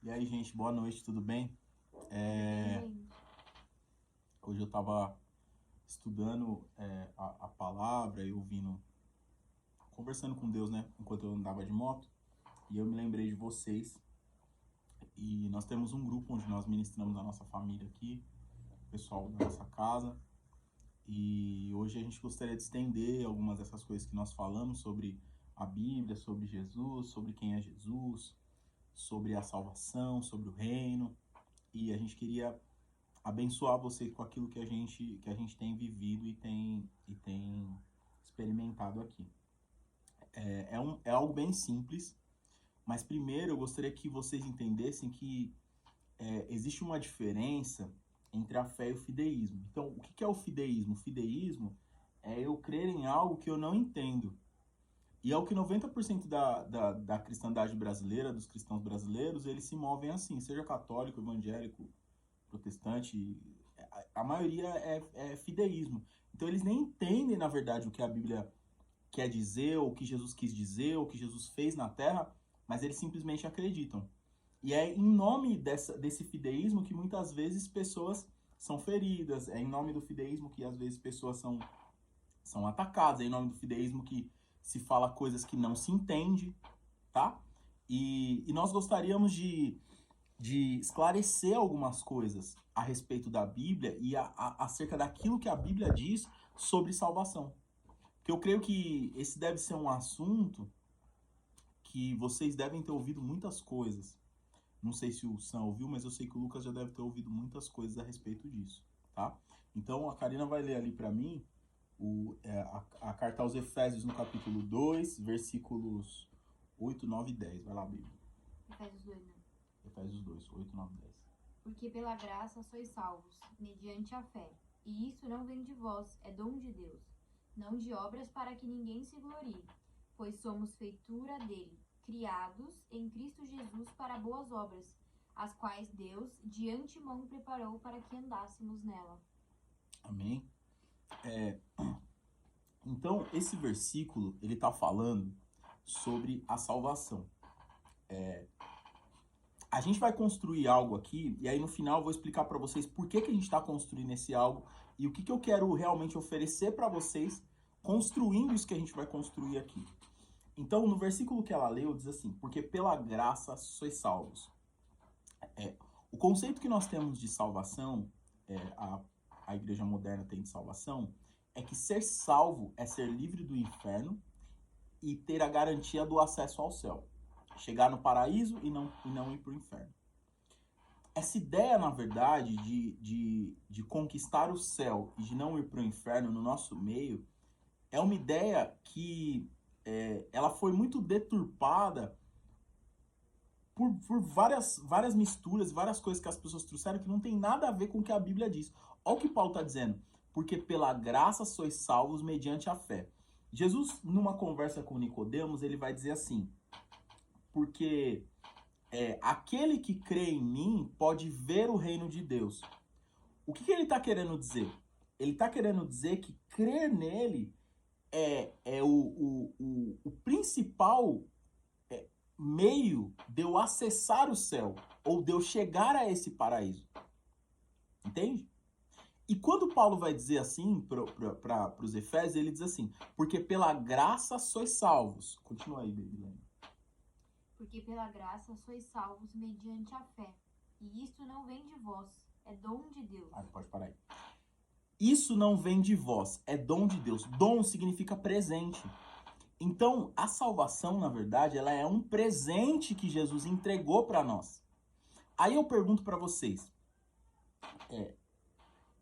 E aí, gente, boa noite, tudo bem? Hoje eu estava estudando a palavra e ouvindo, conversando com Deus, né? Enquanto eu andava de moto. E eu me lembrei de vocês. E nós temos um grupo onde nós ministramos a nossa família aqui, o pessoal da nossa casa. E hoje a gente gostaria de estender algumas dessas coisas que nós falamos sobre a Bíblia, sobre Jesus, sobre quem é Jesus, sobre a salvação, sobre o reino. E a gente queria abençoar você com aquilo que a gente tem vivido e tem experimentado aqui. É algo bem simples, mas primeiro eu gostaria que vocês entendessem que existe uma diferença entre a fé e o fideísmo. Então, o que é o fideísmo? O fideísmo é eu crer em algo que eu não entendo. E é o que 90% da cristandade brasileira, dos cristãos brasileiros, eles se movem assim, seja católico, evangélico, protestante, a maioria é fideísmo. Então eles nem entendem, na verdade, o que a Bíblia quer dizer, ou o que Jesus quis dizer, ou o que Jesus fez na Terra, mas eles simplesmente acreditam. E é em nome desse fideísmo que muitas vezes pessoas são feridas, é em nome do fideísmo que às vezes pessoas são atacadas, é em nome do fideísmo que se fala coisas que não se entende, tá? E nós gostaríamos de esclarecer algumas coisas a respeito da Bíblia e acerca daquilo que a Bíblia diz sobre salvação. Porque eu creio que esse deve ser um assunto que vocês devem ter ouvido muitas coisas. Não sei se o Sam ouviu, mas eu sei que o Lucas já deve ter ouvido muitas coisas a respeito disso, tá? Então a Karina vai ler ali para mim a carta aos Efésios no capítulo 2, versículos 8, 9 e 10. Vai lá, Bíblia. Efésios 2, né? Efésios 2, 8, 9 e 10. Porque pela graça sois salvos, mediante a fé. E isso não vem de vós, é dom de Deus. Não de obras para que ninguém se glorie. Pois somos feitura dele, criados em Cristo Jesus para boas obras, as quais Deus de antemão preparou para que andássemos nela. Amém? Então, esse versículo, ele está falando sobre a salvação. A gente vai construir algo aqui, e aí no final eu vou explicar para vocês por que a gente está construindo esse algo e o que eu quero realmente oferecer para vocês construindo isso que a gente vai construir aqui. Então, no versículo que ela leu, diz assim, porque pela graça sois salvos. O conceito que nós temos de salvação, a igreja moderna tem de salvação, é que ser salvo é ser livre do inferno e ter a garantia do acesso ao céu. Chegar no paraíso e não ir para o inferno. Essa ideia, na verdade, de conquistar o céu e de não ir para o inferno no nosso meio, é uma ideia que ela foi muito deturpada por várias misturas, várias coisas que as pessoas trouxeram que não tem nada a ver com o que a Bíblia diz. Olha o que Paulo está dizendo. Porque pela graça sois salvos mediante a fé. Jesus, numa conversa com Nicodemos, ele vai dizer assim, porque aquele que crê em mim pode ver o reino de Deus. O que ele está querendo dizer? Ele está querendo dizer que crer nele é o principal meio de eu acessar o céu, ou de eu chegar a esse paraíso. Entende? E quando Paulo vai dizer assim para os Efésios, ele diz assim, porque pela graça sois salvos. Continua aí, Baby. Porque pela graça sois salvos mediante a fé. E isto não vem de vós, é dom de Deus. Pode parar aí. Isso não vem de vós, é dom de Deus. Dom significa presente. Então, a salvação, na verdade, ela é um presente que Jesus entregou para nós. Aí eu pergunto para vocês,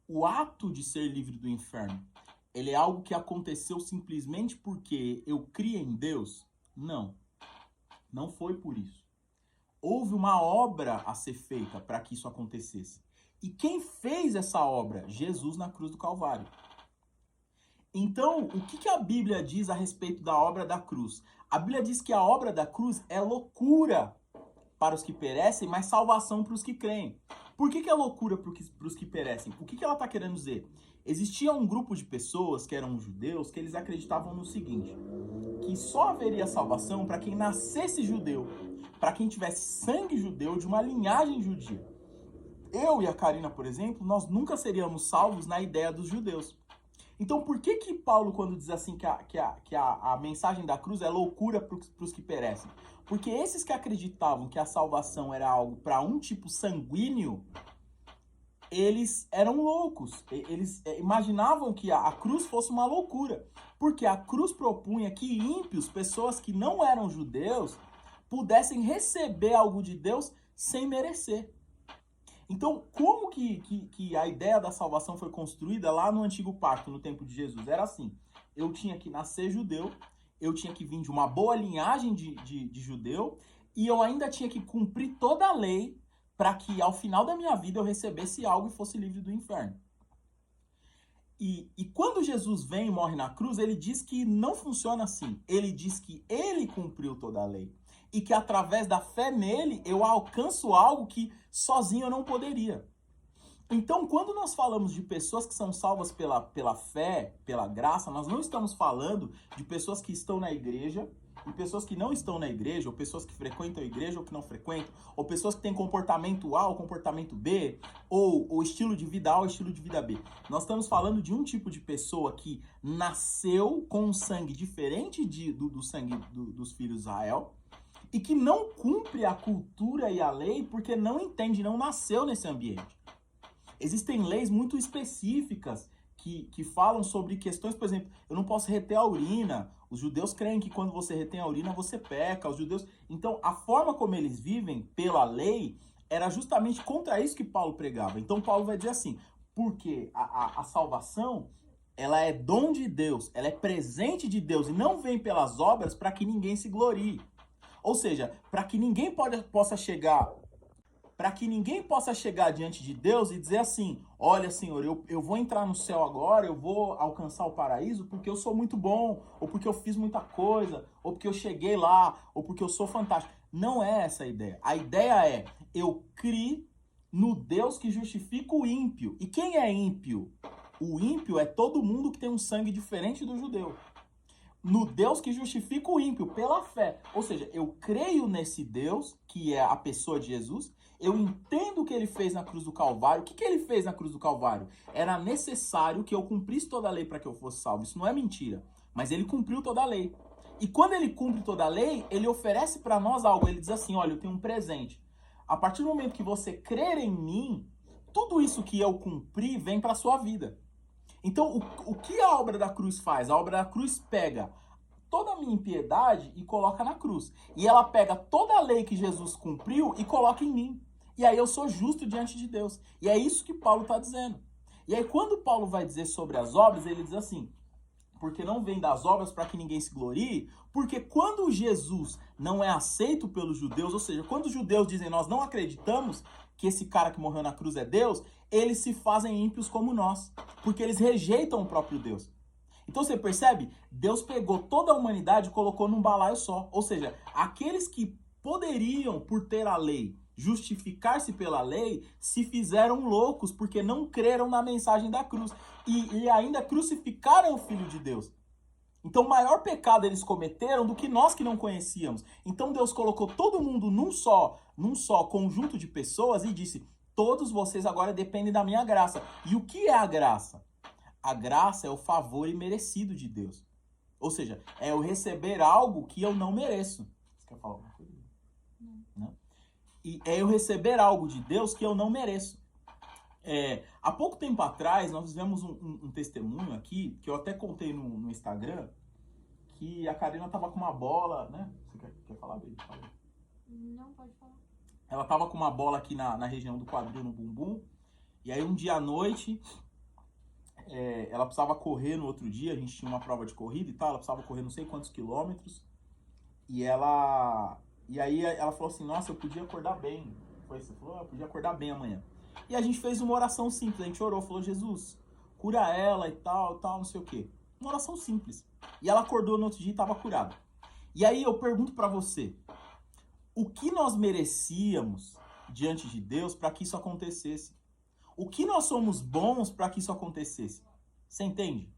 o ato de ser livre do inferno, ele é algo que aconteceu simplesmente porque eu criei em Deus? Não. Não foi por isso. Houve uma obra a ser feita para que isso acontecesse. E quem fez essa obra? Jesus na cruz do Calvário. Então, o que a Bíblia diz a respeito da obra da cruz? A Bíblia diz que a obra da cruz é loucura para os que perecem, mas salvação para os que creem. Por que é loucura para os que perecem? O que ela está querendo dizer? Existia um grupo de pessoas que eram judeus que eles acreditavam no seguinte, que só haveria salvação para quem nascesse judeu, para quem tivesse sangue judeu de uma linhagem judia. Eu e a Karina, por exemplo, nós nunca seríamos salvos na ideia dos judeus. Então, por que Paulo, quando diz assim que a mensagem da cruz é loucura para os que perecem? Porque esses que acreditavam que a salvação era algo para um tipo sanguíneo, eles eram loucos. Eles imaginavam que a cruz fosse uma loucura. Porque a cruz propunha que ímpios, pessoas que não eram judeus, pudessem receber algo de Deus sem merecer. Então, como que a ideia da salvação foi construída lá no Antigo Pacto, no tempo de Jesus? Era assim, eu tinha que nascer judeu, eu tinha que vir de uma boa linhagem de judeu, e eu ainda tinha que cumprir toda a lei para que, ao final da minha vida, eu recebesse algo e fosse livre do inferno. E quando Jesus vem e morre na cruz, ele diz que não funciona assim. Ele diz que ele cumpriu toda a lei. E que através da fé nele, eu alcanço algo que sozinho eu não poderia. Então, quando nós falamos de pessoas que são salvas pela fé, pela graça, nós não estamos falando de pessoas que estão na igreja e pessoas que não estão na igreja, ou pessoas que frequentam a igreja ou que não frequentam, ou pessoas que têm comportamento A ou comportamento B, ou estilo de vida A ou estilo de vida B. Nós estamos falando de um tipo de pessoa que nasceu com um sangue diferente do sangue dos filhos de Israel, e que não cumpre a cultura e a lei porque não entende, não nasceu nesse ambiente. Existem leis muito específicas que falam sobre questões, por exemplo, eu não posso reter a urina. Os judeus creem que quando você retém a urina, você peca. Os judeus... Então, a forma como eles vivem pela lei era justamente contra isso que Paulo pregava. Então, Paulo vai dizer assim, porque a salvação, ela é dom de Deus, ela é presente de Deus e não vem pelas obras para que ninguém se glorie. Ou seja, para que ninguém possa chegar diante de Deus e dizer assim, olha, Senhor, eu vou entrar no céu agora, eu vou alcançar o paraíso porque eu sou muito bom, ou porque eu fiz muita coisa, ou porque eu cheguei lá, ou porque eu sou fantástico. Não é essa a ideia. A ideia é, eu criei no Deus que justifica o ímpio. E quem é ímpio? O ímpio é todo mundo que tem um sangue diferente do judeu. No Deus que justifica o ímpio pela fé. Ou seja, eu creio nesse Deus, que é a pessoa de Jesus, eu entendo o que ele fez na cruz do Calvário. O que ele fez na cruz do Calvário? Era necessário que eu cumprisse toda a lei para que eu fosse salvo. Isso não é mentira, mas ele cumpriu toda a lei. E quando ele cumpre toda a lei, ele oferece para nós algo. Ele diz assim, olha, eu tenho um presente. A partir do momento que você crer em mim, tudo isso que eu cumpri vem para a sua vida. Então, o que a obra da cruz faz? A obra da cruz pega toda a minha impiedade e coloca na cruz. E ela pega toda a lei que Jesus cumpriu e coloca em mim. E aí eu sou justo diante de Deus. E é isso que Paulo está dizendo. E aí quando Paulo vai dizer sobre as obras, ele diz assim, porque não vem das obras para que ninguém se glorie, porque quando Jesus não é aceito pelos judeus, ou seja, quando os judeus dizem nós não acreditamos que esse cara que morreu na cruz é Deus, eles se fazem ímpios como nós, porque eles rejeitam o próprio Deus. Então você percebe? Deus pegou toda a humanidade e colocou num balaio só. Ou seja, aqueles que poderiam, por ter a lei, justificar-se pela lei, se fizeram loucos porque não creram na mensagem da cruz. E ainda crucificaram o Filho de Deus. Então, maior pecado eles cometeram do que nós que não conhecíamos. Então, Deus colocou todo mundo num só conjunto de pessoas e disse, todos vocês agora dependem da minha graça. E o que é a graça? A graça é o favor imerecido de Deus. Ou seja, é eu receber algo que eu não mereço. Você quer falar alguma coisa? Não. E é eu receber algo de Deus que eu não mereço. Há pouco tempo atrás, nós fizemos um testemunho aqui, que eu até contei no Instagram, que a Karina tava com uma bola, né? Você quer falar dele? Não, pode falar. Ela tava com uma bola aqui na região do quadril, no bumbum, e aí um dia à noite, ela precisava correr no outro dia, a gente tinha uma prova de corrida e tal, ela precisava correr não sei quantos quilômetros, e aí ela falou assim, nossa, eu podia acordar bem. Foi isso, falou, eu podia acordar bem amanhã. E a gente fez uma oração simples, a gente orou, falou, Jesus, cura ela e tal, não sei o quê. Uma oração simples. E ela acordou no outro dia e estava curada. E aí eu pergunto para você, o que nós merecíamos diante de Deus para que isso acontecesse? O que nós somos bons para que isso acontecesse? Você entende?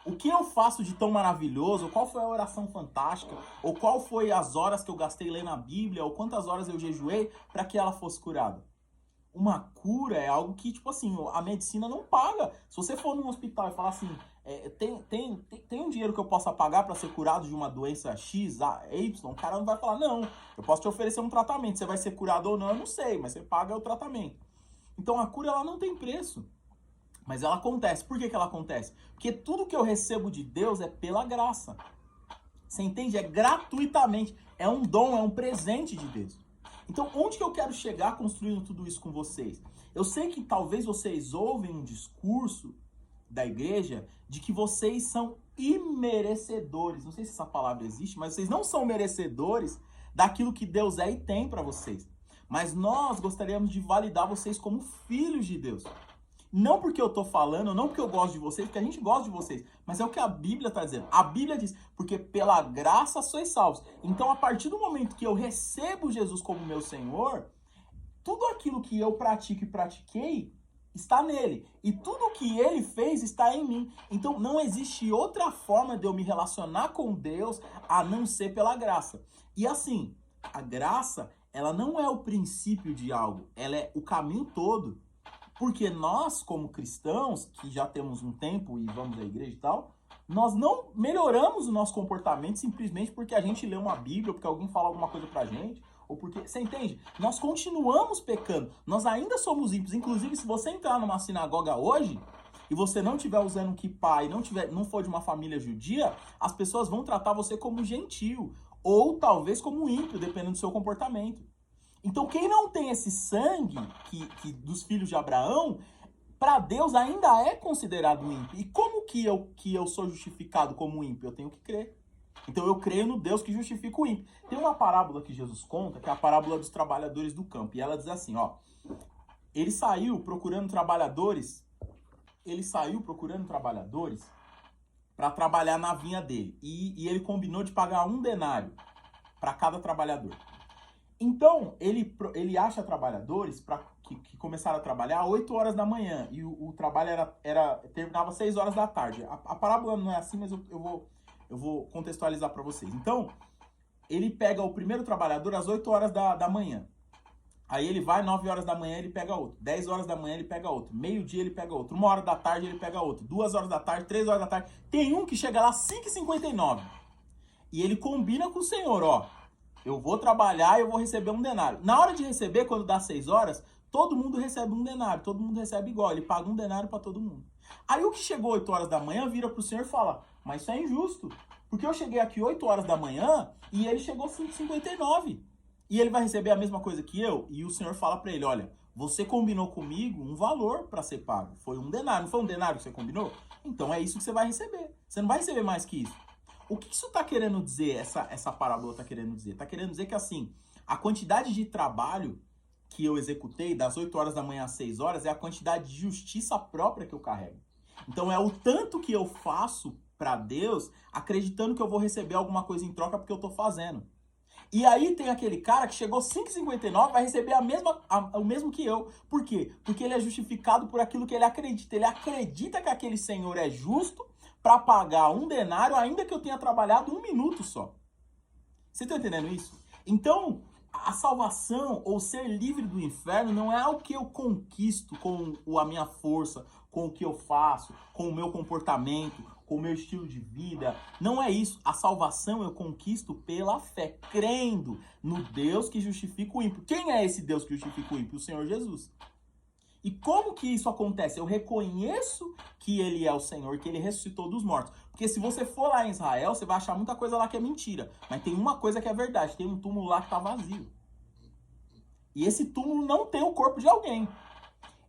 O que eu faço de tão maravilhoso? Ou qual foi a oração fantástica? Ou qual foi as horas que eu gastei lendo a Bíblia? Ou quantas horas eu jejuei para que ela fosse curada? Uma cura é algo que, tipo assim, a medicina não paga. Se você for num hospital e falar assim, tem um dinheiro que eu possa pagar para ser curado de uma doença X, A, Y, o cara não vai falar, não, eu posso te oferecer um tratamento. Você vai ser curado ou não, eu não sei, mas você paga o tratamento. Então a cura, ela não tem preço. Mas ela acontece. Por que ela acontece? Porque tudo que eu recebo de Deus é pela graça. Você entende? É gratuitamente. É um dom, é um presente de Deus. Então, onde que eu quero chegar construindo tudo isso com vocês? Eu sei que talvez vocês ouvem um discurso da igreja de que vocês são imerecedores. Não sei se essa palavra existe, mas vocês não são merecedores daquilo que Deus é e tem para vocês. Mas nós gostaríamos de validar vocês como filhos de Deus. Não porque eu tô falando, não porque eu gosto de vocês, porque a gente gosta de vocês, mas é o que a Bíblia tá dizendo. A Bíblia diz, porque pela graça sois salvos. Então, a partir do momento que eu recebo Jesus como meu Senhor, tudo aquilo que eu pratico e pratiquei está nele. E tudo que ele fez está em mim. Então, não existe outra forma de eu me relacionar com Deus a não ser pela graça. E assim, a graça, ela não é o princípio de algo, ela é o caminho todo. Porque nós, como cristãos, que já temos um tempo e vamos à igreja e tal, nós não melhoramos o nosso comportamento simplesmente porque a gente lê uma Bíblia, ou porque alguém fala alguma coisa pra gente, ou porque... Você entende? Nós continuamos pecando. Nós ainda somos ímpios. Inclusive, se você entrar numa sinagoga hoje e você não estiver usando um kippah e não for de uma família judia, as pessoas vão tratar você como gentio, ou talvez como ímpio, dependendo do seu comportamento. Então, quem não tem esse sangue que dos filhos de Abraão, para Deus ainda é considerado ímpio. E como que eu sou justificado como ímpio? Eu tenho que crer. Então, eu creio no Deus que justifica o ímpio. Tem uma parábola que Jesus conta, que é a parábola dos trabalhadores do campo. E ela diz assim, ó. Ele saiu procurando trabalhadores para trabalhar na vinha dele. E ele combinou de pagar 1 denário para cada trabalhador. Então, ele acha trabalhadores que começaram a trabalhar às 8 horas da manhã e o trabalho terminava às 6 horas da tarde. A parábola não é assim, mas eu vou contextualizar para vocês. Então, ele pega o primeiro trabalhador às 8 horas da manhã. Aí ele vai, 9 horas da manhã ele pega outro. 10 horas da manhã ele pega outro. Meio-dia ele pega outro. 1 hora da tarde ele pega outro. 2 horas da tarde, 3 horas da tarde. Tem um que chega lá às 5h59. E ele combina com o Senhor, ó. Eu vou trabalhar e eu vou receber 1 denário. Na hora de receber, quando dá 6 horas, todo mundo recebe 1 denário. Todo mundo recebe igual. Ele paga 1 denário para todo mundo. Aí o que chegou 8 horas da manhã vira pro Senhor e fala, mas isso é injusto. Porque eu cheguei aqui 8 horas da manhã e ele chegou 5h59. E ele vai receber a mesma coisa que eu? E o Senhor fala para ele, olha, você combinou comigo um valor para ser pago. Foi 1 denário. Não foi 1 denário que você combinou? Então é isso que você vai receber. Você não vai receber mais que isso. O que isso está querendo dizer, essa parábola está querendo dizer? Está querendo dizer que, assim, a quantidade de trabalho que eu executei das 8 horas da manhã às 6 horas é a quantidade de justiça própria que eu carrego. Então, é o tanto que eu faço para Deus, acreditando que eu vou receber alguma coisa em troca porque eu estou fazendo. E aí tem aquele cara que chegou 5h59, vai receber o mesmo que eu. Por quê? Porque ele é justificado por aquilo que ele acredita. Ele acredita que aquele Senhor é justo para pagar 1 denário, ainda que eu tenha trabalhado 1 minuto só. Você está entendendo isso? Então, a salvação ou ser livre do inferno não é algo que eu conquisto com a minha força, com o que eu faço, com o meu comportamento, com o meu estilo de vida. Não é isso. A salvação eu conquisto pela fé, crendo no Deus que justifica o ímpio. Quem é esse Deus que justifica o ímpio? O Senhor Jesus. E como que isso acontece? Eu reconheço que ele é o Senhor, que ele ressuscitou dos mortos. Porque se você for lá em Israel, você vai achar muita coisa lá que é mentira. Mas tem uma coisa que é verdade, tem um túmulo lá que está vazio. E esse túmulo não tem o corpo de alguém.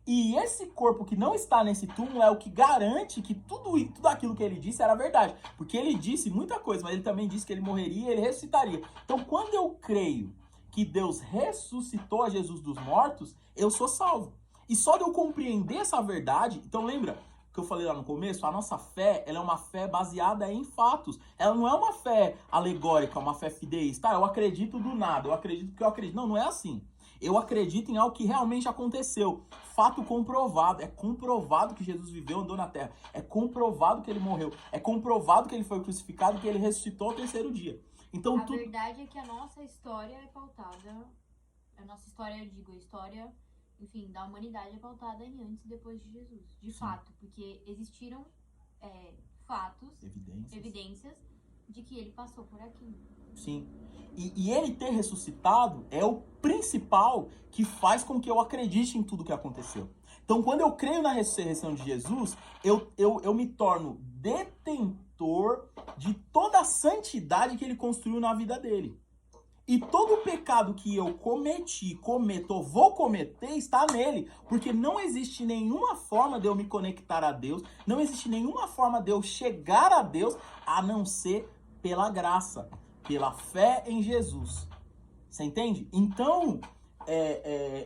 E esse corpo que não está nesse túmulo é o que garante que tudo aquilo que ele disse era verdade. Porque ele disse muita coisa, mas ele também disse que ele morreria e ele ressuscitaria. Então, quando eu creio que Deus ressuscitou a Jesus dos mortos, eu sou salvo. E só de eu compreender essa verdade... Então, lembra que eu falei lá no começo? A nossa fé, ela é uma fé baseada em fatos. Ela não é uma fé alegórica, uma fé fideísta. Eu acredito do nada, eu acredito porque eu acredito. Não, não é assim. Eu acredito em algo que realmente aconteceu. Fato comprovado. É comprovado que Jesus viveu, andou na terra. É comprovado que ele morreu. É comprovado que ele foi crucificado e que ele ressuscitou ao terceiro dia. Então, A verdade é que a nossa história é pautada... A nossa história, eu digo, a história, enfim, da humanidade é pautada em antes e depois de Jesus. De fato, porque existiram fatos, evidências de que ele passou por aqui. Sim. E ele ter ressuscitado é o principal que faz com que eu acredite em tudo que aconteceu. Então, quando eu creio na ressurreição de Jesus, eu me torno detentor de toda a santidade que ele construiu na vida dele. E todo o pecado que eu cometi, cometo ou vou cometer está nele. Porque não existe nenhuma forma de eu me conectar a Deus, não existe nenhuma forma de eu chegar a Deus a não ser pela graça, pela fé em Jesus. Você entende? Então,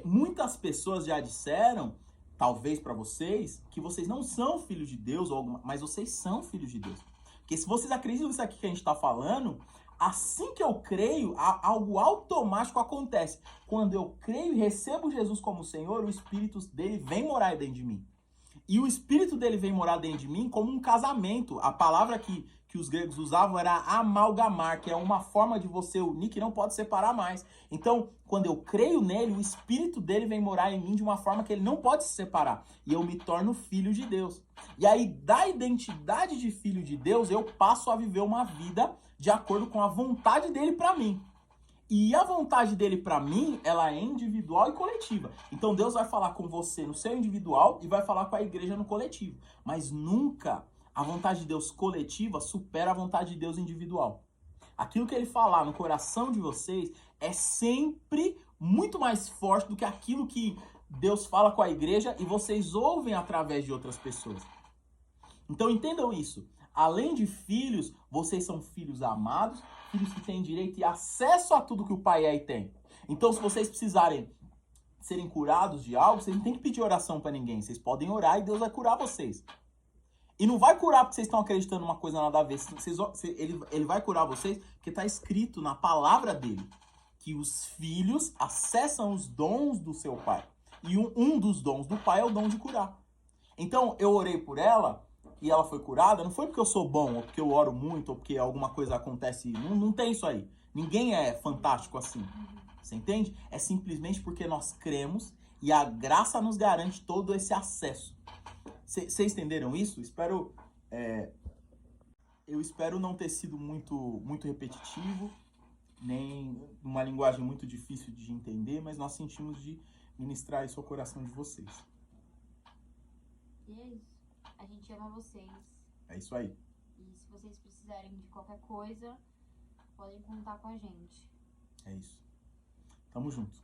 muitas pessoas já disseram, talvez para vocês, que vocês não são filhos de Deus, mas vocês são filhos de Deus. Porque se vocês acreditam nisso aqui que a gente está falando, assim que eu creio, algo automático acontece. Quando eu creio e recebo Jesus como Senhor, o Espírito dele vem morar dentro de mim. E o Espírito dele vem morar dentro de mim como um casamento. A palavra que os gregos usavam era amalgamar, que é uma forma de você unir que não pode separar mais. Então, quando eu creio nele, o Espírito dele vem morar em mim de uma forma que ele não pode se separar. E eu me torno filho de Deus. E aí, da identidade de filho de Deus, eu passo a viver uma vida de acordo com a vontade dele para mim. E a vontade dele para mim, ela é individual e coletiva. Então Deus vai falar com você no seu individual e vai falar com a igreja no coletivo. Mas nunca a vontade de Deus coletiva supera a vontade de Deus individual. Aquilo que ele falar no coração de vocês é sempre muito mais forte do que aquilo que Deus fala com a igreja e vocês ouvem através de outras pessoas. Então entendam isso. Além de filhos, vocês são filhos amados, filhos que têm direito e acesso a tudo que o Pai é e tem. Então, se vocês precisarem serem curados de algo, vocês não tem que pedir oração para ninguém. Vocês podem orar e Deus vai curar vocês. E não vai curar porque vocês estão acreditando uma coisa nada a ver. Ele vai curar vocês porque está escrito na palavra dele que os filhos acessam os dons do seu pai. E um dos dons do pai é o dom de curar. Então, eu orei por ela e ela foi curada, não foi porque eu sou bom, ou porque eu oro muito, ou porque alguma coisa acontece. Não tem isso aí. Ninguém é fantástico assim. Você entende? É simplesmente porque nós cremos e a graça nos garante todo esse acesso. Vocês entenderam isso? Eu espero não ter sido muito repetitivo, nem uma linguagem muito difícil de entender, mas nós sentimos de ministrar isso ao coração de vocês. E é isso. A gente ama vocês. É isso aí. E se vocês precisarem de qualquer coisa, podem contar com a gente. É isso. Tamo junto.